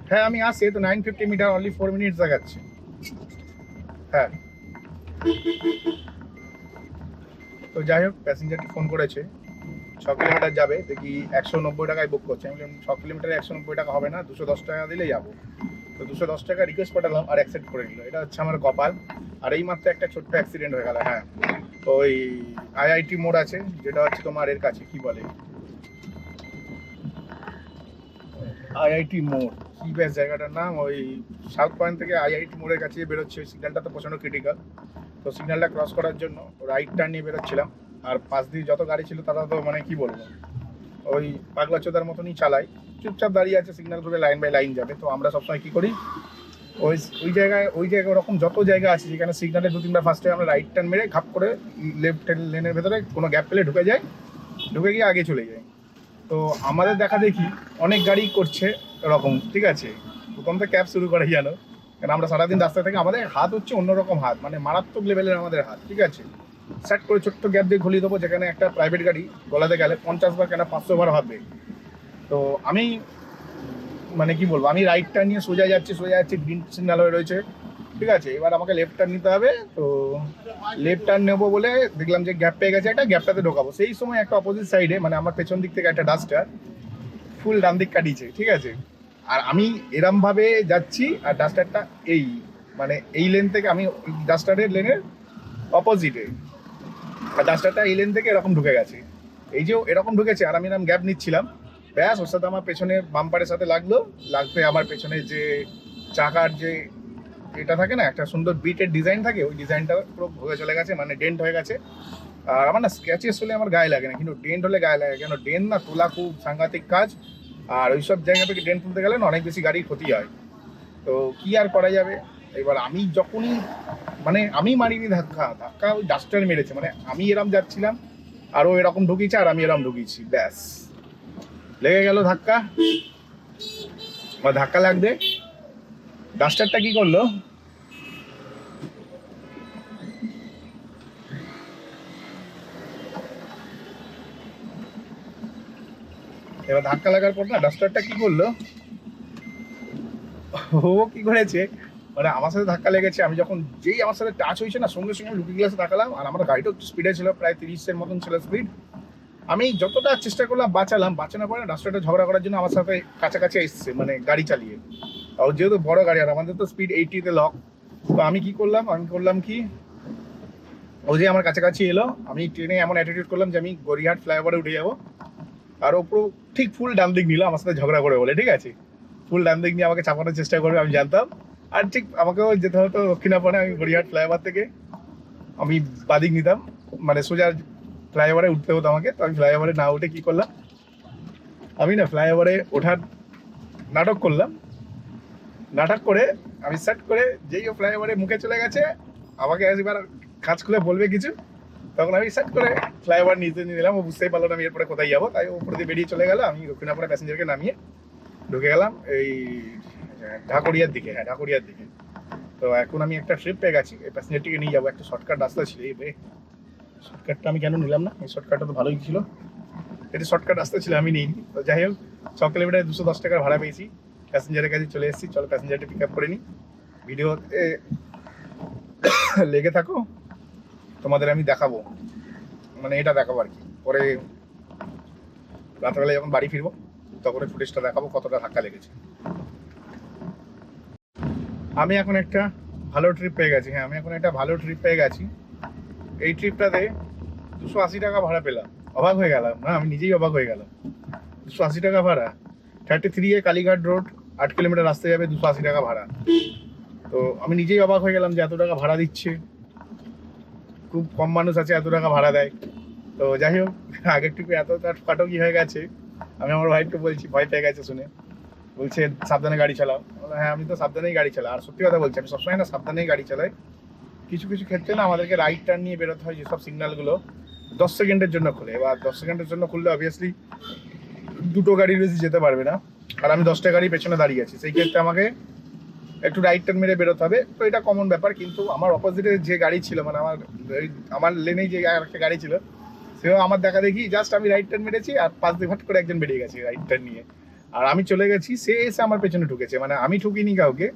হ্যাঁ আমি আসছি, তো 950 মিটার অনলি 4 মিনিটস দেখাচ্ছে। হ্যাঁ, তো যাই হোক প্যাসেঞ্জারটি ফোন করেছে, 6 কিলোমিটার যাবে, দেখি 190 টাকায় বুক করছে। আমি বললাম 6 কিলোমিটারে 190 টাকা হবে না, 210 টাকা দিলে যাবো। তো 210 টাকা রিকোয়েস্ট পাঠালাম আর অ্যাকসেপ্ট করে নিল। এটা হচ্ছে আমার কপাল। আর এই মাত্র একটা ছোট্ট অ্যাক্সিডেন্ট হয়ে গেল। হ্যাঁ, ওই আইআইটি মোড় আছে, যেটা হচ্ছে তোমার এর কাছে, কি বলে, আইআইটি মোড়, কি বেশ জায়গাটার নাম, ওই সাউথ পয়েন্ট থেকে আইআইটি মোড়ের কাছে বেরোচ্ছে। ওই সিগন্যালটা তো প্রচণ্ড ক্রিটিক্যাল। তো সিগন্যালটা ক্রস করার জন্য রাইট টার্ন নিয়ে বেরোচ্ছিলাম। আর পাশ দিয়ে যত গাড়ি ছিল তারা তো মানে কি বলবো, ওই পাগলা চোদার মতনই চালাই, চুপচাপ দাঁড়িয়ে আছে, সিগন্যাল ধরে লাইন বাই লাইন যাবে। তো আমরা সবসময় কী করি, ওই ওই জায়গায় ওরকম যত জায়গা আছে যেখানে সিগন্যালে 2-3বার ফার্স্টে আমরা রাইট টার্ন মেরে ঘাপ করে লেফট লেনের ভেতরে কোনো গ্যাপ পেলে ঢুকে যাই, ঢুকে গিয়ে আগে চলে যাই। তো আমাদের দেখা দেখি অনেক গাড়ি করছে এরকম, ঠিক আছে। প্রথম তো ক্যাব শুরু করে জানো, কারণ আমরা সারাদিন রাস্তায় থাকি, আমাদের হাত হচ্ছে অন্যরকম হাত, মানে মারাত্মক লেভেলের আমাদের হাত, ঠিক আছে। সেট করে ছোট্ট গ্যাপ দিয়ে ঘুরিয়ে দেবো, যেখানে একটা প্রাইভেট গাড়ি গলাতে গেলে 50 বার কেন 500 বার হবে। তো আমি মানে কি বলবো, আমি রাইট টার্ন নিয়ে সোজা যাচ্ছি, গ্রিন সিগন্যাল হয়ে রয়েছে, ঠিক আছে। এবার আমাকে লেফট টার্ন নিতে হবে। তো লেফট টার্ন নেবো বলে দেখলাম যে গ্যাপ পেয়ে গেছে, একটা গ্যাপটাতে ঢোকাবো। সেই সময় একটা অপোজিট সাইডে, মানে আমার পেছন দিক থেকে একটা ডাস্টার ফুল ডান দিক কাটিয়েছে, ঠিক আছে। আর আমি এরম ভাবে যাচ্ছি, আর ডাস্টারটা এই মানে এই লেন থেকে, আমি ডাস্টারের লেনের অপোজিটে, আর ডাস্টারটা এই লেন থেকে এরকম ঢুকে গেছে। এই যে এরকম ঢুকেছে আর আমি এরকম গ্যাপ নিচ্ছিলাম, ব্যাস ওর সাথে আমার পেছনে বাম্পারের সাথে লাগলো। লাগতে আমার পেছনে যে চাকার যে এটা থাকে না, একটা সুন্দর বিটের ডিজাইন থাকে, ওই ডিজাইনটা পুরো ভেঙে চলে গেছে, মানে ডেন্ট হয়ে গেছে। আর আমার না স্ক্র্যাচেস হলে আমার গায়ে লাগে না, কিন্তু ডেন্ট হলে গায়ে লাগে, কেন ডেন্ট না তোলা খুব সাংঘাতিক কাজ। আর ওইসব জায়গা থেকে ডেন্ট তুলতে গেলে না অনেক বেশি গাড়ির ক্ষতি হয়। তো কি আর করা যাবে। এবার আমি যখনই, মানে আমি মারিনি ধাক্কা, ধাক্কা ওই ডাস্টার মেরেছে, মানে আমি এরম যাচ্ছিলাম আর ও এরকম ঢুকিয়েছে আর আমি এরম ঢুকিয়েছি, ব্যাস লেগে গেল ধাক্কা। বা ধাক্কা লাগবে, ডাস্টারটা কি করলো, এবার ধাক্কা লাগার পর না ডাস্টারটা কি করলো, ও কি করেছে, মানে আমার সাথে ধাক্কা লেগেছে, আমি যখন যেই আমার সাথে টাচ হয়েছে না, সঙ্গে সঙ্গে লুকিং গ্লাসে তাকালাম। আর আমার গাড়িটা একটু স্পিডে ছিল, প্রায় 30-এর মতন ছিল স্পিড। আমি যতটা চেষ্টা করলাম বাঁচালাম, বাঁচানোর পরে ডাস্টারটা ঝগড়া করার জন্য আমার সাথে কাছাকাছি এসছে, মানে গাড়ি চালিয়ে। আর যেহেতু বড় গাড়ি আর আমাদের তো স্পিড 80-তে লক। তো আমি কি করলাম, কি ও যে আমার কাছাকাছি এলো, আমি ট্রেনে এমন অ্যাটিটিউড করলাম যে আমি গড়িয়াহাট ফ্লাইওভারে উঠে যাবো। আর ও পুরো ঠিক ফুল ডান দিক নিল আমার সাথে ঝগড়া করে বলে, ঠিক আছে। ফুল ডান দিক নিয়ে আমাকে চাপানোর চেষ্টা করবে আমি জানতাম। আর ঠিক আমাকেও যেতে হতো দক্ষিণাপনে, আমি গড়িয়াহাট ফ্লাইওভার থেকে আমি বাদিক নিতাম, মানে সোজা ফ্লাইওভারে উঠতে হতো আমাকে। তো আমি ফ্লাইওভারে না উঠে কি করলাম, আমি না ফ্লাইওভারে ওঠার নাটক করলাম। নাটক করে আমি সেট করে যেই ও ফ্লাইওভারে মুখে চলে গেছে, আমাকে এবার কাজ খুলে বলবে কিছু, তখন আমি সেট করে ফ্লাইওভার নিতে নিয়ে নিলাম। ও বুঝতেই পারলো না আমি এরপরে কোথায় যাবো, তাই উপর দিয়ে বেরিয়ে চলে গেল। আমি দক্ষিণাপনে প্যাসেঞ্জারকে নামিয়ে ঢুকে গেলাম এই ঢাকুরিয়ার দিকে। হ্যাঁ, ঢাকুরিয়ার দিকে। তো এখন আমি একটা ট্রিপ পেয়ে গেছি, এই প্যাসেঞ্জারটিকে নিয়ে যাবো। একটা শর্টকাট রাস্তা ছিল, এই শর্টকাটটা আমি কেন নিলাম না, এই শর্টকাটটা তো ভালোই ছিল, এটা শর্টকাট রাস্তা ছিল, আমি নিইনি। তো যাই হোক, 6 কিলোমিটারে 210 টাকার ভাড়া পেয়েছি, প্যাসেঞ্জারের কাছে চলে এসেছি। চলো প্যাসেঞ্জারটি পিক আপ করে নিই। ভিডিওতে লেগে থাকো, তোমাদের আমি দেখাবো, মানে এটা দেখাবো আর কি। পরে রাত্রেবেলা যখন বাড়ি ফিরবো তখন ফুটেজটা দেখাবো কতটা ধাক্কা লেগেছে। আমি এখন একটা ভালো ট্রিপ পেয়ে গেছি। হ্যাঁ, আমি এখন একটা ভালো ট্রিপ পেয়ে গেছি। এই ট্রিপটাতে 280 টাকা ভাড়া পেলাম, অবাক হয়ে গেলাম না, আমি নিজেই অবাক হয়ে গেলাম। 280 টাকা ভাড়া, 33A কালীঘাট রোড, 8 কিলোমিটার রাস্তা যাবে, 280 টাকা ভাড়া। তো আমি নিজেই অবাক হয়ে গেলাম যে এত টাকা ভাড়া দিচ্ছে, খুব কম মানুষ আছে এত টাকা ভাড়া দেয়। তো যাই হোক, আগের ট্রিপে এত ফাটকি হয়ে গেছে, আমি আমার ভাইকে বলছি, ভয় পেয়ে গেছে শুনে, বলছে সাবধানে গাড়ি চালাও। হ্যাঁ, আমি তো সাবধানেই গাড়ি চালাই, আর সত্যি কথা বলছি আমি সবসময় না সাবধানেই গাড়ি চালাই। কিছু কিছু ক্ষেত্রে না আমাদেরকে রাইট টার্ন নিয়ে বেরোতে হয়, যেসব সিগন্যালগুলো 10 সেকেন্ডের জন্য খুলে। এবার 10 সেকেন্ডের জন্য খুললে অবভিয়াসলি দুটো গাড়ির বেশি যেতে পারবে না, আর আমি 10টা গাড়ি পেছনে দাঁড়িয়ে আছি, সেই ক্ষেত্রে আমাকে একটু রাইট টার্ন মেরে বেরোতে হবে। তো এটা কমন ব্যাপার। কিন্তু আমার অপোজিটে যে গাড়ি ছিল, মানে আমার লেনেই যে একটা গাড়ি ছিল, সেও আমার দেখা দেখি জাস্ট আমি রাইট টার্ন মেরেছি আর পাশ দিয়ে ভাট করে একজন বেরিয়ে গেছে রাইট টার্ন নিয়ে। আর আমি চলে গেছি, সে এসে আমার পেছনে ঢুকেছে, মানে আমি ঠুকিনি কাউকে,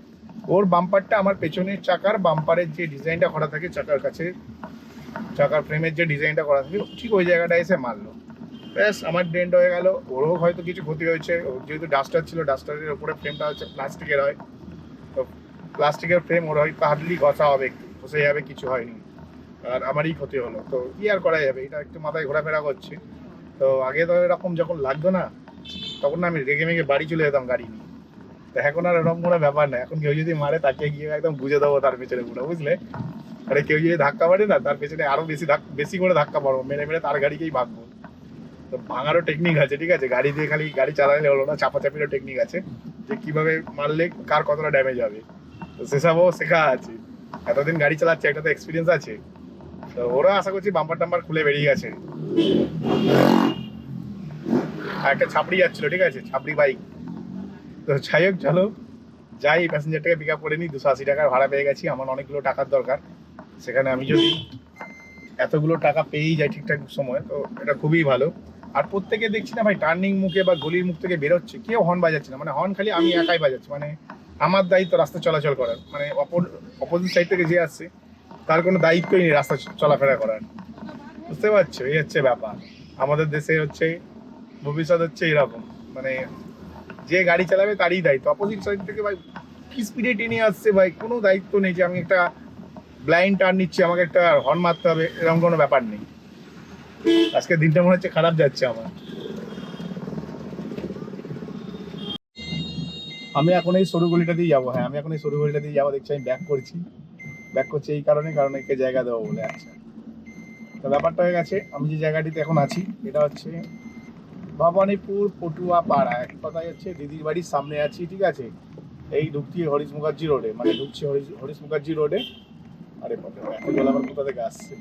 ওর বাম্পারটা আমার পেছনের চাকার বাম্পারের যে ডিজাইনটা করা থাকে চাকার কাছে, চাকার ফ্রেমের যে ডিজাইনটা করা থাকে ঠিক ওই জায়গাটা এসে মারলো। ব্যাস আমার ডেন্ট হয়ে গেল, ওরও হয়তো কিছু ক্ষতি হয়েছে। যেহেতু ডাস্টার ছিল, ডাস্টারের ওপরে ফ্রেমটা হচ্ছে প্লাস্টিকের হয়, তো প্লাস্টিকের ফ্রেম ওর হয়তো হার্ডলি ঘষা হবে, একটু ঘষে যাবে, কিছু হয়নি। আর আমারই ক্ষতি হলো, তো কি আর করা যাবে, এটা একটু মাথায় ঘোরাফেরা করছে। তো আগে তো এরকম যখন লাগতো না, তখন না আমি রেগে মেগে বাড়ি চলে যেতাম গাড়ি নিয়ে। তো এখন আর এরকম কোনো ব্যাপার না, এখন কেউ যদি মারে তাকে গিয়ে একদম বুঝে দেবো তার পেছনে পুরো, বুঝলে। আরে কেউ যদি ধাক্কা মারে না, তার পেছনে আরো বেশি করে ধাক্কা মারবো, মেরে মেরে তার গাড়িকেই ভাগবো। তো ভাঙারও টেকনিক আছে, ঠিক আছে, গাড়ি দিয়ে খালি গাড়ি চালালে হলো না, চাপাচাপিরও টেকনিক আছে, যে কিভাবে মারলে কার কতটা ড্যামেজ হবে, তো সেসবও শেখা আছে। এতদিন গাড়ি চালাচ্ছে, একটা তো এক্সপিরিয়েন্স আছে। তো ওরা আশা করছি বাম্পার টাম্পার খুলে বেরিয়ে গেছে। আর একটা ছাপড়ি যাচ্ছিল, ঠিক আছে, ছাপড়ি বাইক। তো যাই হোক, চলো যাই, প্যাসেঞ্জারটাকে পিক আপ করে নিই। 280 টাকার ভাড়া পেয়ে গেছি, আমার অনেকগুলো টাকার দরকার। সেখানে আমি যদি এতগুলো টাকা পেয়েই যাই ঠিকঠাক সময়, তো এটা খুবই ভালো। আর প্রত্যেকে দেখছি না ভাই, টার্নিং মুখে বা গলির মুখ থেকে বেরোচ্ছে, কেউ হর্ন বাজাচ্ছে না, মানে হর্ন খালি আমি একাই বাজাচ্ছি। মানে আমার দায়িত্ব রাস্তা চলাচল করার, মানে অপোজিট সাইড থেকে যে আসছে তার কোনো দায়িত্বই নেই রাস্তা চলাফেরা করার, বুঝতে পারছো? এই হচ্ছে ব্যাপার। আমাদের দেশে হচ্ছে ভবিষ্যৎ হচ্ছে এরকম, মানে যে গাড়ি চালাবে তারই দায়িত্ব। অপোজিট সাইড থেকে ভাই কি স্পিডে টেনে আসছে ভাই, কোনো দায়িত্ব নেই যে আমি একটা ব্লাইন্ড টার্ন নিচ্ছি, আমাকে একটা হর্ন মারতে হবে, এরকম কোনো ব্যাপার নেই। আজকে দিনটা মনে হচ্ছে খারাপ যাচ্ছে আমার। আমি এখন এই সরু গলিটা দিয়ে যাবো, হ্যাঁ আমি এখন এই সরু গলিটা দিয়ে যাবো। দেখছি আমি ব্যাক করছি এই কারণে, কারণ একে জায়গা দেবো বলে। আচ্ছা, তো ব্যাপারটা হয়ে গেছে। আমি যে জায়গাটিতে এখন আছি এটা হচ্ছে ভবানীপুর পটুয়া পাড়া, এক কথায় হচ্ছে দিদির বাড়ির সামনে আছি, ঠিক আছে। এই ঢুকছি হরিশ মুখার্জি রোডে, মানে ঢুকছি হরিশ মুখার্জি রোডে। আরে এখন বলে আবার কোথা থেকে আসছে।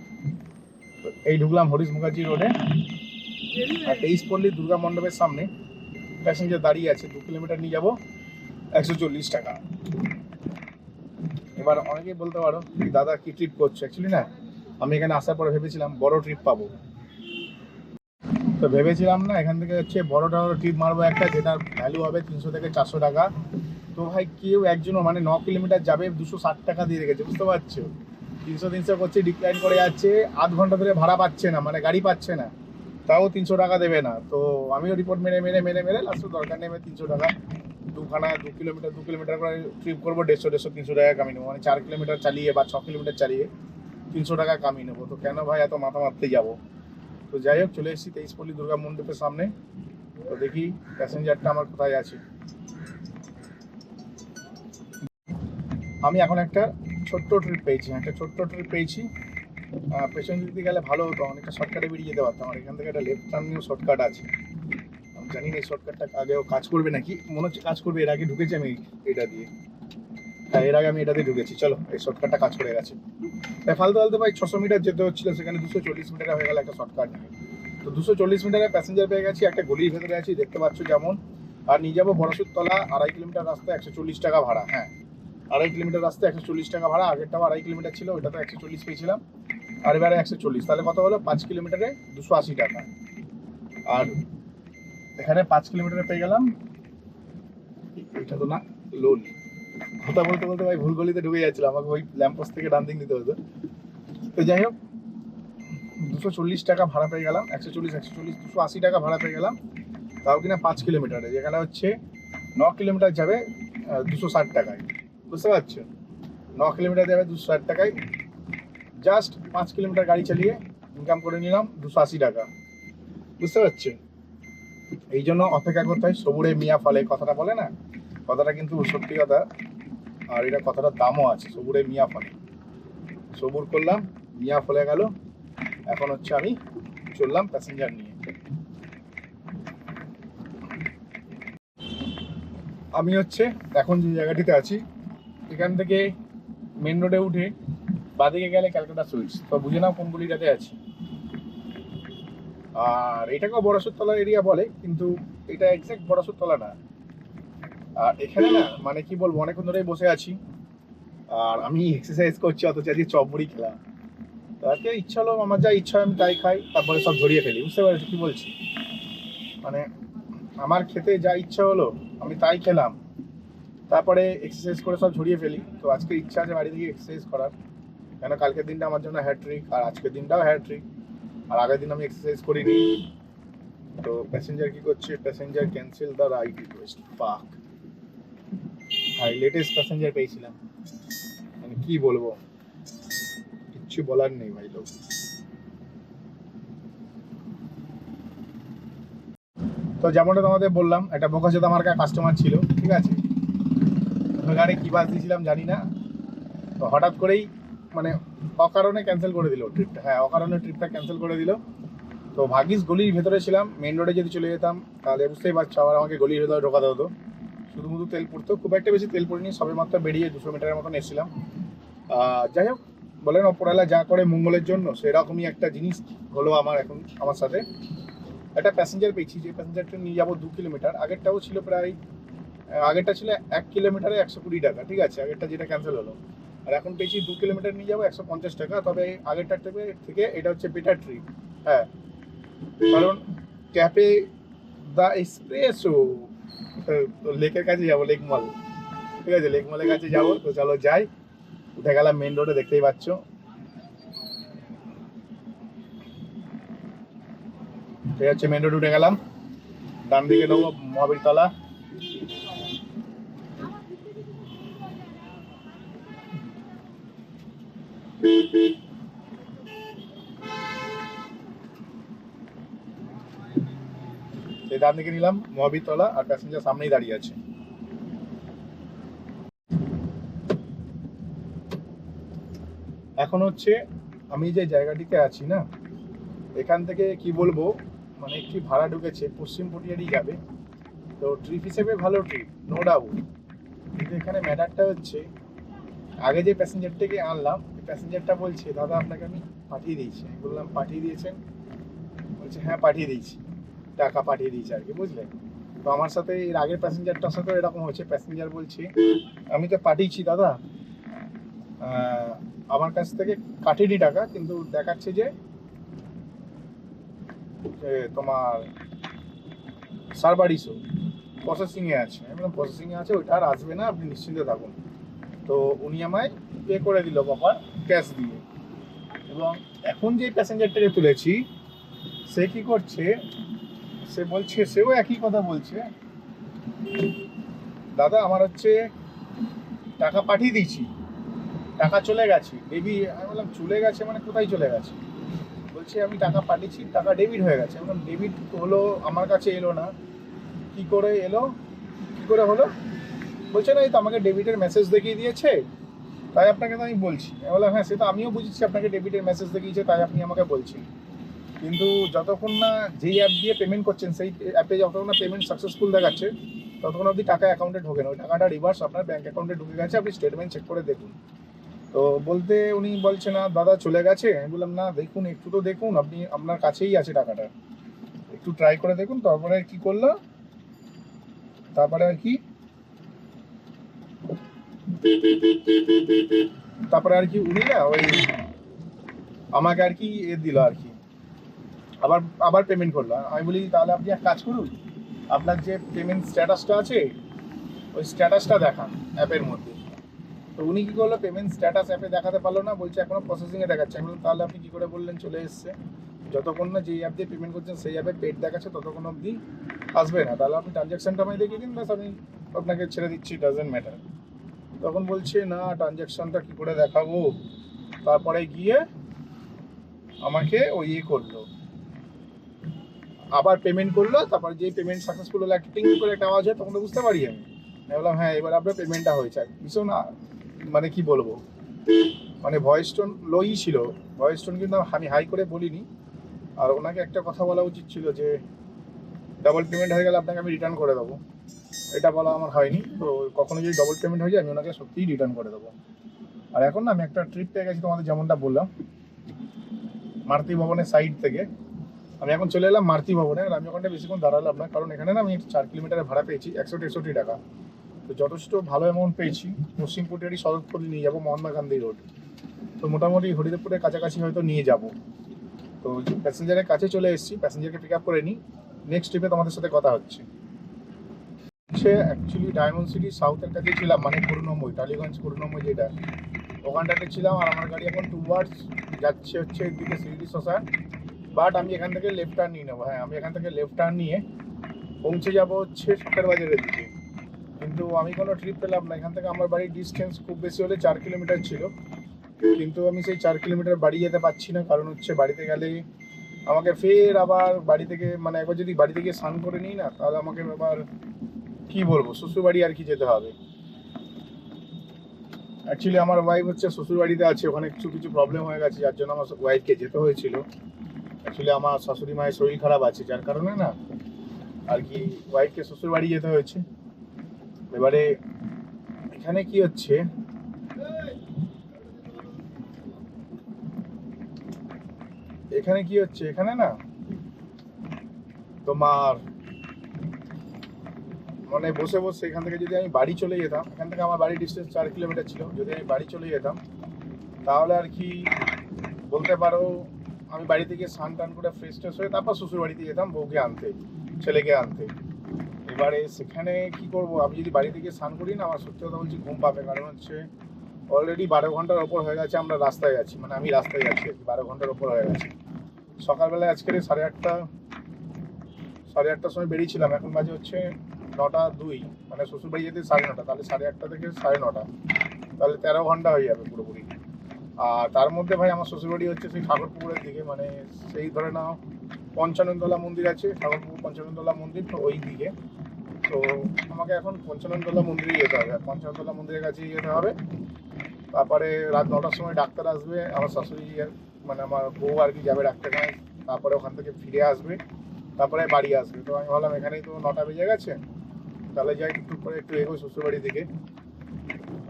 তো এই ঢুকলাম হরিশ মুখার্জি রোডে, আর 23 পল্লী দুর্গা মণ্ডপের সামনে প্যাসেঞ্জার দাঁড়িয়ে আছে। 2 কিলোমিটার নিয়ে যাবো, 140 টাকা। এবার অনেকেই বলতে পারো দাদা কি ট্রিপ করছো, অ্যাকচুয়ালি না, আমি এখানে আসার পরে ভেবেছিলাম বড় ট্রিপ পাবো। তো ভেবেছিলাম না এখান থেকে হচ্ছে বড় ট্রিপ মারবো একটা, যেটার ভ্যালু হবে 300 থেকে 400 টাকা। তো ভাই কেউ একজনও মানে 9 কিলোমিটার যাবে 260 টাকা দিয়ে রেখেছে, বুঝতে পারছো? 300 করছে, ডিক্লাইন করে যাচ্ছে, আধ ঘন্টা ধরে ভাড়া পাচ্ছে না, মানে গাড়ি পাচ্ছে না, তাও 300 টাকা দেবে না। তো আমিও রিপোর্ট মেরে লাস্টে দরকার নেই 300 টাকা, 2 কিলোমিটার করে ট্রিপ করবো, 150-300 টাকা কামিয়ে নেবো, মানে 4 কিলোমিটার চালিয়ে বা 6 কিলোমিটার চালিয়ে 300 টাকা কামিয়ে নেবো। তো কেন ভাই এত মাথা মারতে যাবো? তো যাই হোক, চলে এসেছি 23 পল্লী দুর্গা মণ্ডপের সামনে। তো দেখি প্যাসেঞ্জারটা আমার কোথায় আছে। আমি এখন একটা ছোট্ট ট্রিপ পেয়েছি, পেছন দিকে গেলে ভালো হতো, অনেকটা শর্টকাটে বেরিয়ে যেতে পারতাম। আর এখান থেকে একটা লেফট টার্নিং শর্টকাট আছে, আমি জানি না এই শর্টকাটটা আগেও কাজ করবে নাকি, মনে হচ্ছে কাজ করবে। এর আগে ঢুকেছি আমি এটা দিয়ে, হ্যাঁ এর আগে আমি এটা দিয়ে ঢুকেছি। চলো, এই শর্টকাটটা কাজ করে গেছে। তাই ফালতু ভাই 600 মিটার যেতে হচ্ছিল, সেখানে 240 মিটারে হয়ে গেল একটা শর্টকাট নিয়ে। তো 240 মিটারে প্যাসেঞ্জার পেয়ে গেছি, একটা গলির ভেতরে আছি, দেখতে পাচ্ছ যেমন। আর নিয়ে যাবো বড়সুরতলা, 2.5 কিলোমিটার রাস্তা, 140 টাকা ভাড়া। হ্যাঁ, 2.5 কিলোমিটার রাস্তা 140 টাকা ভাড়া। আগেরটাও 2.5 কিলোমিটার ছিল, ওইটা তো 140 পেয়েছিলাম, আর এবারে 140। তাহলে কত হলো? 5 কিলোমিটারে 280 টাকা। আর এখানে 5 কিলোমিটারে পেয়ে গেলাম, এটা তো না, লোন। কথা বলতে বলতে ভাই ভুল গলিতে ঢুকে যাচ্ছিল, আমাকে ওই ল্যাম্পোস্ট থেকে ডান দিক নিতে হতো। তো যাই হোক, 240 টাকা ভাড়া পেয়ে গেলাম, 280 টাকা ভাড়া পেয়ে গেলাম, তাও কিনা 5 কিলোমিটারে, যেখানে হচ্ছে 9 কিলোমিটার যাবে 260 টাকায়, বুঝতে পারছো? 9 কিলোমিটার যাবে 260 টাকায়, জাস্ট 5 কিলোমিটার গাড়ি চালিয়ে ইনকাম করে নিলাম 280 টাকা, বুঝতে পারছো? এই জন্য অপেক্ষা করতে হয়, সবুরে মিয়া ফলে, কথাটা বলে না, কথাটা কিন্তু সত্যি কথা। আর এটা কথাটার দামও আছে, সবুরে মিয়া ফলে। সবুর করলাম, মিয়া ফলে গেল। এখন হচ্ছে আমি চললাম প্যাসেঞ্জার নিয়ে। আমি হচ্ছে এখন যে জায়গাটিতে আছি, এখান থেকে মেন রোডে উঠে বাদিকে গেলে ক্যালকাটা সুইটস, তো বুঝে নাও কোন গলিটাতে আছি। আর এটাকেও বড়সুরতলা এরিয়া বলে, কিন্তু এটা এক্সাক্ট বড়সুরতলা না। আর এখানে না, মানে কি বলবো, অনেকক্ষণ ধরেই বসে আছি, আর আমি এক্সারসাইজ করছি, অথচ আজকে চপ মুড়ি খেলাম। তাকে ইচ্ছা হলো, আমার যা ইচ্ছা আমি তাই খাই, তারপরে সব ধরিয়ে ফেলি, বুঝতে পারছি কি বলছি? মানে আমার খেতে যা ইচ্ছা হলো আমি তাই খেলাম, তারপরে এক্সারসাইজ করে সব ঝরিয়ে ফেলি। তো আজকে ইচ্ছা আছে বাড়ি থেকে এক্সারসাইজ করার, কেন কালকের দিনটা আমার জন্য হ্যাট্রিক, আর আজকের দিনটাও হ্যাট্রিক, আর আগের দিন আমি এক্সারসাইজ করিনি। তো প্যাসেঞ্জার কি করছে, passenger cancel the ride request. পাক ভাই লেটেস্ট প্যাসেঞ্জার পেয়েছিলাম, মানে কি বলবো, কিচ্ছু বলার নেই ভাই। লোক তো যেমনটা তোমাদের বললাম, একটা বোকাচোদা আমার কাস্টমার ছিল, ঠিক আছে, গাড়ি কি বাস দিয়েছিলাম জানি না, তো হঠাৎ করেই মানে অকারণে ক্যান্সেল করে দিল ট্রিপটা। হ্যাঁ, অকারণে ট্রিপটা ক্যান্সেল করে দিল। তো ভাগ্যিস গলির ভেতরে ছিলাম, মেন রোডে যদি চলে যেতাম তাহলে বুঝতেই পারছো আবার আমাকে গলির ভেতরে ঢোকাতে হতো। শুধু তেল পড়তো, খুব একটা বেশি তেল পড়িনি, সবে মাত্র বেরিয়ে 200 মিটারের মতন এসেছিলাম। যাই হোক, বলেন ওপরওয়ালা যা করে মঙ্গলের জন্য, সেরকমই একটা জিনিস হলো আমার এখন আমার সাথে। একটা প্যাসেঞ্জার পেয়েছি, যে প্যাসেঞ্জারটা নিয়ে যাবো 2 কিলোমিটার, আগেরটাও ছিল প্রায়, আগেরটা ছিল 1 কিলোমিটারে 120 টাকা, ঠিক আছে, আগেরটা যেটা ক্যান্সেল হলো। আর এখন পেয়েছি 2 কিলোমিটার নিয়ে যাবো 150 টাকা। তবে আগেরটার থেকে এটা হচ্ছে বেটার ট্রিপ। হ্যাঁ, কারণ ক্যাফে দ্য এক্সপ্রেসো, লেকের কাছে যাবো, লেক মল, ঠিক আছে, লেক মলের কাছে যাবো। তো চলো যাই, উঠে গেলাম মেন রোডে, দেখতেই পাচ্ছ। ঠিক আছে, মেন রোড উঠে গেলাম, ডান দিকে নেবো মহাবীর তলা। সেই ডান দিকে নিলাম মহাবীর তলা, আর প্যাসেঞ্জার সামনেই দাঁড়িয়ে আছে। এখন হচ্ছে আমি যে জায়গাটিতে আছি না, এখান থেকে কি বলবো, মানে একটি ভাড়া ঢুকেছে, পশ্চিম পটিয়ারি যাবে। তো ট্রিপ হিসেবে ভালো ট্রিপ, নো ডাউট। কিন্তু এখানে ম্যাটারটা হচ্ছে, আগে যে প্যাসেঞ্জারটাকে আনলাম, প্যাসেঞ্জারটা বলছে দাদা আপনাকে আমি পাঠিয়ে দিয়েছি। আমি বললাম পাঠিয়ে দিয়েছেন? বলছে হ্যাঁ পাঠিয়ে দিয়েছি, টাকা পাঠিয়ে দিয়েছি আর কি, বুঝলেন। তো আমার সাথে এর আগের প্যাসেঞ্জারটার সাথেও এরকম হচ্ছে, প্যাসেঞ্জার বলছে আমি তো পাঠিয়েছি দাদা, আমার কাছ থেকে কাটেনি টাকা, কিন্তু দেখাচ্ছে যে তোমার সার্ভার ইস্যু, প্রসেসিংয়ে আছে। আমি বললাম প্রসেসিংয়ে আছে, ওইটা আর আসবে না, আপনি নিশ্চিন্তে থাকুন। তো উনি আমায় পে করে দিল বাবা ক্যাশ দিয়ে। এবং এখন যে প্যাসেঞ্জারটাকে তুলেছি, সে কি করছে, সে বলছে, সেও একই কথা বলছে, দাদা আমার হচ্ছে টাকা পাঠিয়ে দিয়েছি, টাকা চলে গেছে ডেবি। আমি বললাম চলে গেছে মানে কোথায় চলে গেছে? বলছে আমি টাকা পাঠিয়েছি, টাকা ডেবিট হয়ে গেছে। আমি বললাম ডেবিট হলো, আমার কাছে এলো না, কি করে এলো, কি করে হলো? বলছে না এই তো আমাকে ডেবিটের মেসেজ দেখিয়ে দিয়েছে, তাই আপনাকে তো আমি বলছি। আমি বললাম হ্যাঁ সে তো আমিও বুঝেছি, আপনাকে ডেবিটের মেসেজ দেখিয়েছে তাই আপনি আমাকে বলছেন, কিন্তু যতক্ষণ না যেই অ্যাপ দিয়ে পেমেন্ট করছেন সেই অ্যাপে যতক্ষণ না পেমেন্ট সাকসেসফুল দেখাচ্ছে, ততক্ষণ অবধি টাকা অ্যাকাউন্টে ঢোকে না। ওই টাকাটা রিভার্স আপনার ব্যাঙ্ক অ্যাকাউন্টে ঢুকে গেছে, আপনি স্টেটমেন্ট চেক করে দেখুন। তো বলতে উনি বলছে না দাদা চলে গেছে। আমি বললাম না দেখুন, একটু তো দেখুন, আপনি আপনার কাছেই আছে টাকাটা, একটু ট্রাই করে দেখুন। তারপরে কি করলো, তারপরে আর কি উনি না ওই আমাকে আর কি দিল আর কি, আবার পেমেন্ট করলো। আমি বলি তাহলে আপনি এক কাজ করুন, আপনার যে পেমেন্ট স্ট্যাটাসটা আছে ওই স্ট্যাটাসটা দেখান অ্যাপের মধ্যে। তো উনি কী করলো, পেমেন্ট স্ট্যাটাস অ্যাপে দেখাতে পারলো না, বলছে এখনও প্রসেসিংয়ে দেখাচ্ছে। আমি বললাম তাহলে আপনি কী করে বললেন চলে এসছে? যতক্ষণ না যেই অ্যাপ দিয়ে পেমেন্ট করছেন সেই অ্যাপে পেড দেখাচ্ছে ততক্ষণ অবধি আসবে না। তাহলে আপনি ট্রানজ্যাকশানটা আমায় দেখিয়ে দিন, ব্যাস আমি আপনাকে ছেড়ে দিচ্ছি, ডাজেন্ট ম্যাটার। তখন বলছে না ট্রানজ্যাকশানটা কী করে দেখাবো, তারপরে গিয়ে আমাকে ওই করলো, আবার পেমেন্ট করলো। তারপর যেই পেমেন্ট সাকসেসফুল হলো, একটা টিং করে একটা আওয়াজ হয়, তখন তো বুঝতে পারি আমি। বললাম হ্যাঁ এবার আপনার পেমেন্টটা হয়েছে। ভীষণ মানে কি বলবো, মানে ভয়েস টোন লোই ছিল, ভয়েস টোন কিন্তু আমি হাই করে বলিনি। আর ওনাকে একটা কথা বলা উচিত ছিল যে ডাবল পেমেন্ট হয়ে গেলে আপনাকে আমি রিটার্ন করে দেবো, এটা বলা আমার হয়নি। তো কখনো যদি ডবল পেমেন্ট হয়ে যায় আমি ওনাকে সত্যিই রিটার্ন করে দেবো। আর এখন না আমি একটা ট্রিপ পেয়ে গেছি, তোমাদের যেমনটা বললাম মারুতি ভবনের সাইড থেকে। আমি এখন চলে এলাম মারুতি ভবনে, আর আমি ওখানটা বেশিক্ষণ দাঁড়ালাম না, কারণ এখানে না আমি 4 কিলোমিটারের ভাড়া পেয়েছি 163 টাকা। তো যথেষ্ট ভালো অ্যামাউন্ট পেয়েছি। পশ্চিম পটিয়ারি শরৎপল্লী নিয়ে যাবো, মহাত্মা গান্ধী রোড। তো মোটামুটি হরিদেবপুরের কাছাকাছি হয়তো নিয়ে যাব। তো প্যাসেঞ্জারের কাছে চলে এসেছি, প্যাসেঞ্জারকে পিক আপ করে নিই, নেক্সট ট্রিপে তোমাদের সাথে কথা হচ্ছে। হচ্ছে অ্যাকচুয়ালি ডায়মন্ড সিটি সাউথের কাছে ছিলাম, মানে করুণাময়ী, টালিগঞ্জ করুণাময়ী যেটা, ওখানটাতে ছিলাম। আর আমার গাড়ি এখন টুয়ার্ডস যাচ্ছে হচ্ছে এদিকে সিটি শ্মশান। বাট আমি এখান থেকে লেফট টার্ন নিয়ে নেবো। হ্যাঁ, আমি এখান থেকে লেফট টার্ন নিয়ে পৌঁছে যাবো হচ্ছে শখের বাজারের দিকে। কিন্তু আমি কোনো ট্রিপ পেলাম না। এখান থেকে আমার বাড়ির ডিস্টেন্স খুব বেশি হলে 4 কিলোমিটার ছিল, কিন্তু আমি সেই 4 কিলোমিটার বাড়ি যেতে পারছি না। কারণ হচ্ছে বাড়িতে গেলে আমাকে ফের আবার বাড়ি থেকে, মানে একবার যদি বাড়ি থেকে স্নান করে নিই না, তাহলে আমাকে আবার কি বলবো, শ্বশুর বাড়ি আর কি যেতে হবে। অ্যাকচুয়ালি আমার ওয়াইফ হচ্ছে শ্বশুর বাড়িতে আছে, ওখানে কিছু কিছু প্রবলেম হয়ে গেছে, যার জন্য আমার ওয়াইফকে যেতে হয়েছিল। অ্যাকচুয়ালি আমার শাশুড়ি মায়ের শরীর খারাপ আছে, যার কারণে না আর কি ওয়াইফকে শ্বশুর বাড়ি যেতে হয়েছে। এবারে এখানে কি হচ্ছে, এখানে না তোমার মানে বসে বসে এখান থেকে যদি আমি বাড়ি চলে যেতাম, এখান থেকে আমার বাড়ির ডিস্টেন্স 4 কিলোমিটার ছিল, যদি আমি বাড়ি চলে যেতাম তাহলে আর কি বলতে পারো আমি বাড়ি থেকে স্নান টান করে ফ্রেশ ট্রেশ হয়ে তারপর শ্বশুর বাড়িতে যেতাম বউকে আনতে, ছেলেকে আনতে। এবারে সেখানে কি করব, আমি যদি বাড়ি থেকে স্নান করি না, আমার সত্যি কথা বলছি ঘুম পাবে। কারণ হচ্ছে অলরেডি 12 ঘন্টার ওপর হয়ে গেছে আমরা রাস্তায় আছি, মানে আমি রাস্তায় আছি আর কি, 12 ঘন্টার ওপর হয়ে গেছে। সকালবেলায় আজকের 8:30টার সময় বেরিয়েছিলাম, এখন বাজে হচ্ছে 9:02, মানে শ্বশুরবাড়ি যেতে 9:30, তাহলে 8:30 থেকে 9:30, তাহলে 13 ঘন্টা হয়ে যাবে পুরোপুরি। আর তার মধ্যে ভাই আমার শ্বশুরবাড়ি হচ্ছে সেই ঠাকুরপুকুরের দিকে, মানে সেই ধরে নাও পঞ্চাননতলা মন্দির আছে, ঠাকুরপুকুর পঞ্চাননতলা মন্দির, তো ওই দিকে। তো আমাকে এখন পঞ্চাননতলা মন্দিরে যেতে হবে, পঞ্চাননতলা মন্দিরের কাছে যেতে হবে। তারপরে রাত 9টার সময় ডাক্তার আসবে, আমার শাশুড়ি মানে আমার বউ আর কি যাবে ডাক্তারখানায়, তারপরে ওখান থেকে ফিরে আসবে, তারপরে বাড়ি আসবে। তো আমি ভাবলাম এখানেই তো 9টা বেজে গেছে, তাহলে যাই টুকটুক করে একটু এগোই শ্বশুরবাড়ির দিকে।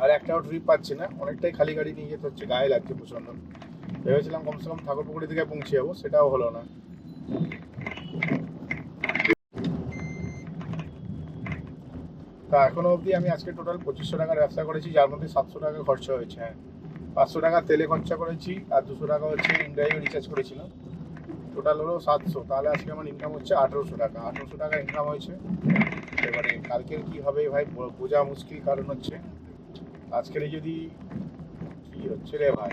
আর একটাও ট্রিপ পাচ্ছি না, অনেকটাই খালি গাড়ি নিয়ে যেতে হচ্ছে, গায়ে লাগছে প্রচণ্ড। ভেবেছিলাম কমসে কম ঠাকুরপুকুরের দিকে পৌঁছে যাবো, সেটাও হলো না। তা এখনো অবধি আমি আজকে টোটাল 2500 টাকার ব্যবসা করেছি, যার মধ্যে 700 টাকা খরচা হয়েছে। হ্যাঁ, 500 টাকা তেলে খরচা করেছি, আর 200 টাকা হচ্ছে ইন্টারভিউ রিচার্জ করেছিলাম, টোটাল হলো 700। তাহলে আজকে আমার ইনকাম হচ্ছে 1800 টাকা, 1800 টাকা ইনকাম হয়েছে। এবারে কালকের কি হবে ভাই বোঝা মুশকিল, কারণ হচ্ছে আজকের যদি কি হচ্ছে রে ভাই,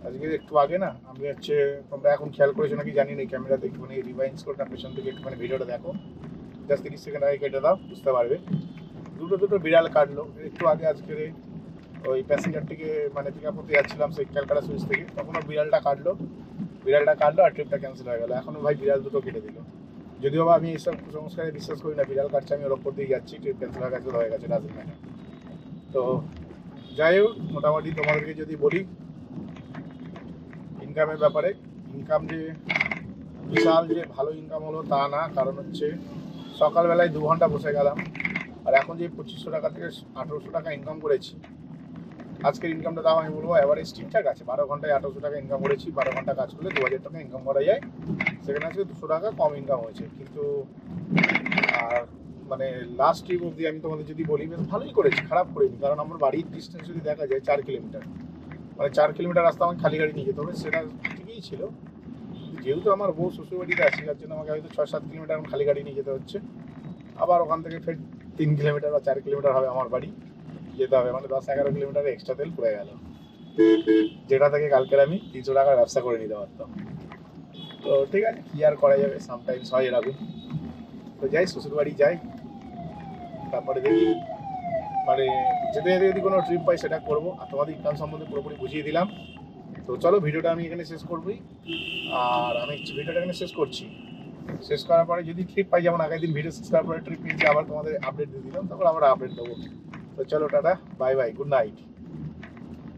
আজকে একটু আগে না আমি হচ্ছে, তোমরা এখন খেয়াল করেছো নাকি জানি না, ক্যামেরাতে একটুখানি রিভাইন্স করে পেছন থেকে একটুখানি ভিডিওটা দেখো, জাস্ট 30 সেকেন্ড আগে কেটে দাও, বুঝতে পারবে। দুটো বিড়াল কাটলো একটু আগে। আজকের ওই প্যাসেঞ্জারটিকে মানে পিক আপ করতে যাচ্ছিলাম সেই ক্যালকাটা সুইচ থেকে, তখনও বিড়ালটা কাটলো আর ট্রিপটা ক্যান্সেল হয়ে গেলো। এখনও ভাই বিড়াল দুটো কেটে দিল। যদিও বা আমি এইসব কুসংস্কারে বিশ্বাস করি না, বিড়াল কাটছে আমি ওর ওপর দিয়ে যাচ্ছি, ট্রিপ ক্যান্সেল হয়ে গেছে ডাজেন্ট ম্যাটার। তো যাই হোক, মোটামুটি তোমাদেরকে যদি বলি ইনকামের ব্যাপারে, ইনকাম যে বিশাল যে ভালো ইনকাম হলো তা না, কারণ হচ্ছে সকালবেলায় 2 ঘন্টা বসে গেলাম, আর এখন যে 2500 টাকা থেকে 1800 টাকা ইনকাম করেছি, আজকের ইনকামটা তাও আমি বলবো অ্যাভারেজ ঠিকঠাক আছে। 12 ঘন্টায় 1800 টাকা ইনকাম করেছি, 12 ঘন্টা কাজ করলে 2000 টাকা ইনকাম করা যায়, সেখানে আজকে 200 টাকা কম ইনকাম হয়েছে। কিন্তু আর মানে লাস্ট ট্রিপ অবধি আমি তোমাদের যদি বলি বেশ ভালোই করেছি, খারাপ করিনি। কারণ আমার বাড়ির ডিস্টেন্স যদি দেখা যায় 4 কিলোমিটার, মানে 4 কিলোমিটার রাস্তা আমাকে খালি গাড়ি নিয়ে যেতে হবে, সেটা ঠিকই ছিল। যেহেতু আমার বউ শ্বশুরবাড়িতে আছে, যার জন্য আমাকে হয়তো 6-7 কিলোমিটার খালি গাড়ি নিয়ে যেতে হচ্ছে। আবার ওখান থেকে ফের 3 কিলোমিটার বা 4 কিলোমিটার হবে আমার বাড়ি যেতে হবে, মানে 10-11 কিলোমিটার এক্সট্রা তেল পড়ে গেল, যেটা থেকে কালকের আমি 300 টাকার ব্যবসা করে নিতে পারতাম। তো ঠিক আছে, কি আর করা যাবে, সামটাইমস হয় এরকম। তো যাই শ্বশুরবাড়ি যাই, তারপরে দেখি মানে যেতে যেতে যদি কোনো ট্রিপ পাই সেটা করবো। আর তোমাদের ইনকাম সম্বন্ধে পুরোপুরি বুঝিয়ে দিলাম। তো চলো ভিডিওটা আমি এখানে শেষ করবই, আর আমি ভিডিওটা এখানে শেষ করছি। শেষ করার পরে যদি ট্রিপ পাই, যেমন আগের দিন ভিডিও শেষ করার পরে ট্রিপ নিয়েছি, আবার তোমাদের আপডেট দিয়ে দিলাম, তারপর আবার আপডেট দেবো। তো চলো tata, bye bye, good night.